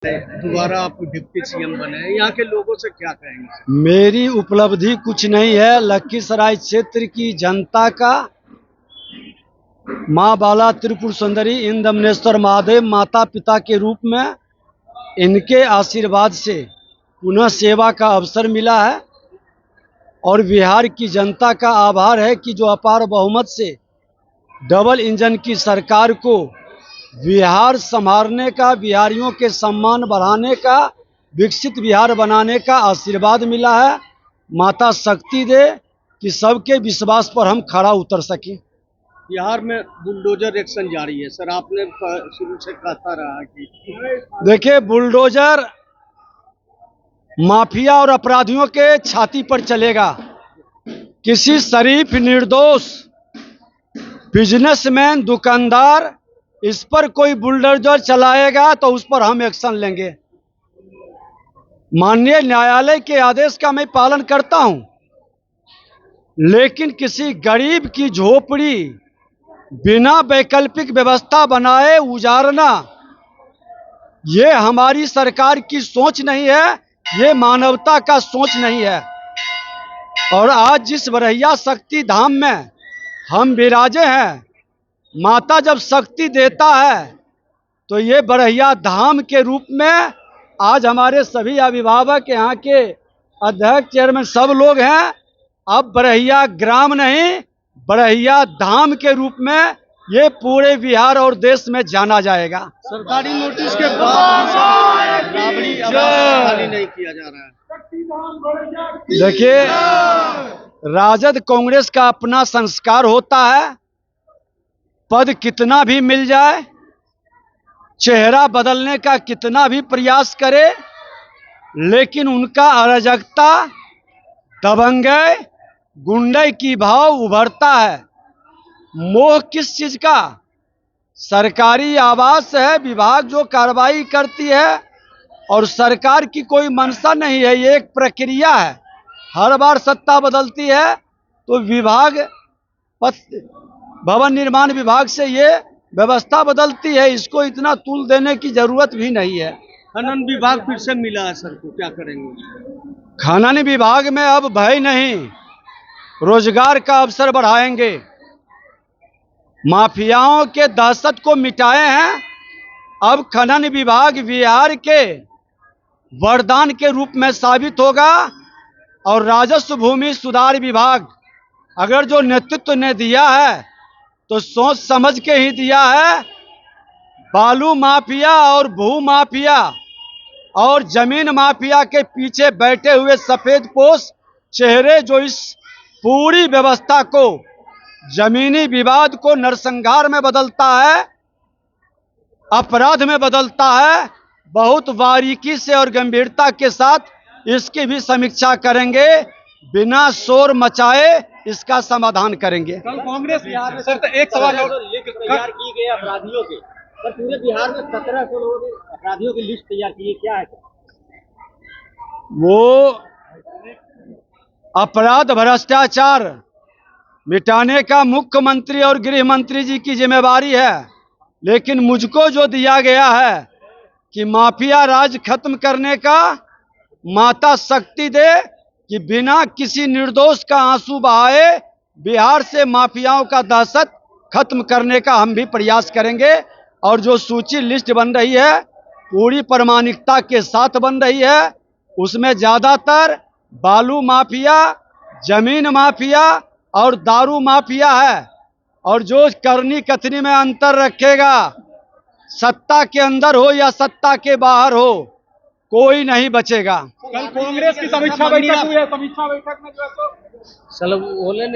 दोबारा आप deputy CM बने, यहाँ के लोगों से क्या कहेंगे? मेरी उपलब्धि कुछ नहीं है। लखीसराय क्षेत्र की जनता का माँ बाला त्रिपुर सुंदरी इन दमनेश्वर महादेव माता पिता के रूप में इनके आशीर्वाद से पुनः सेवा का अवसर मिला है और बिहार की जनता का आभार है कि जो अपार बहुमत से डबल इंजन की सरकार को बिहार संभालने का, बिहारियों के सम्मान बढ़ाने का, विकसित बिहार बनाने का आशीर्वाद मिला है। माता शक्ति दे कि सबके विश्वास पर हम खड़ा उतर सकें। बिहार में बुलडोजर एक्शन जारी है सर, आपने शुरू से कहता रहा कि देखिए, बुलडोजर माफिया और अपराधियों के छाती पर चलेगा। किसी शरीफ निर्दोष बिजनेसमैन, दुकानदार इस पर कोई बुलडोजर चलाएगा तो उस पर हम एक्शन लेंगे। माननीय न्यायालय के आदेश का मैं पालन करता हूं, लेकिन किसी गरीब की झोपड़ी बिना वैकल्पिक व्यवस्था बनाए उजाड़ना, ये हमारी सरकार की सोच नहीं है, ये मानवता का सोच नहीं है। और आज जिस बरहिया शक्ति धाम में हम विराजे हैं, माता जब शक्ति देता है तो ये बरहिया धाम के रूप में आज हमारे सभी अभिभावक, यहाँ के अध्यक्ष, चेयरमैन सब लोग हैं। अब बरहिया ग्राम नहीं, बरहिया धाम के रूप में ये पूरे बिहार और देश में जाना जाएगा। सरकारी नोटिस के बाद राबड़ी आवास खाली नहीं किया जा रहा है। देखिए, राजद कांग्रेस का अपना संस्कार होता है। पद कितना भी मिल जाए, चेहरा बदलने का कितना भी प्रयास करे, लेकिन उनका अराजकता, दबंगई, गुंडे की भाव उभरता है। मोह किस चीज का? सरकारी आवास है, विभाग जो कार्रवाई करती है और सरकार की कोई मंशा नहीं है, ये एक प्रक्रिया है। हर बार सत्ता बदलती है तो विभाग, भवन निर्माण विभाग से ये व्यवस्था बदलती है। इसको इतना तुल देने की जरूरत भी नहीं है। खनन विभाग फिर से मिला है सर को, क्या करेंगे? खनन विभाग में अब भय नहीं, रोजगार का अवसर बढ़ाएंगे। माफियाओं के दहशत को मिटाए हैं। अब खनन विभाग बिहार के वरदान के रूप में साबित होगा। और राजस्व भूमि सुधार विभाग अगर जो नेतृत्व ने दिया है तो सोच समझ के ही दिया है। बालू माफिया और भू माफिया और जमीन माफिया के पीछे बैठे हुए सफेदपोश चेहरे जो इस पूरी व्यवस्था को, जमीनी विवाद को नरसंहार में बदलता है, अपराध में बदलता है, बहुत बारीकी से और गंभीरता के साथ इसकी भी समीक्षा करेंगे। बिना शोर मचाए इसका समाधान करेंगे। कल कांग्रेस बिहार में सर, एक सवाल लिस्ट तैयार की गई अपराधियों के, पर पूरे बिहार में 1700 लोगों ने अपराधियों की लिस्ट तैयार की है, क्या है? वो अपराध भ्रष्टाचार मिटाने का मुख्यमंत्री और गृह मंत्री जी की जिम्मेवारी है, लेकिन मुझको जो दिया गया है कि माफिया राज खत्म करने का, माता शक्ति दे कि बिना किसी निर्दोष का आंसू बहाए बिहार से माफियाओं का दहशत खत्म करने का हम भी प्रयास करेंगे। और जो सूची लिस्ट बन रही है पूरी प्रामाणिकता के साथ बन रही है। उसमें ज्यादातर बालू माफिया, जमीन माफिया और दारू माफिया है। और जो करनी कथनी में अंतर रखेगा, सत्ता के अंदर हो या सत्ता के बाहर हो, कोई नहीं बचेगा। कल कांग्रेस की समीक्षा बैठक हुई है, समीक्षा बैठक में जो है तो बोले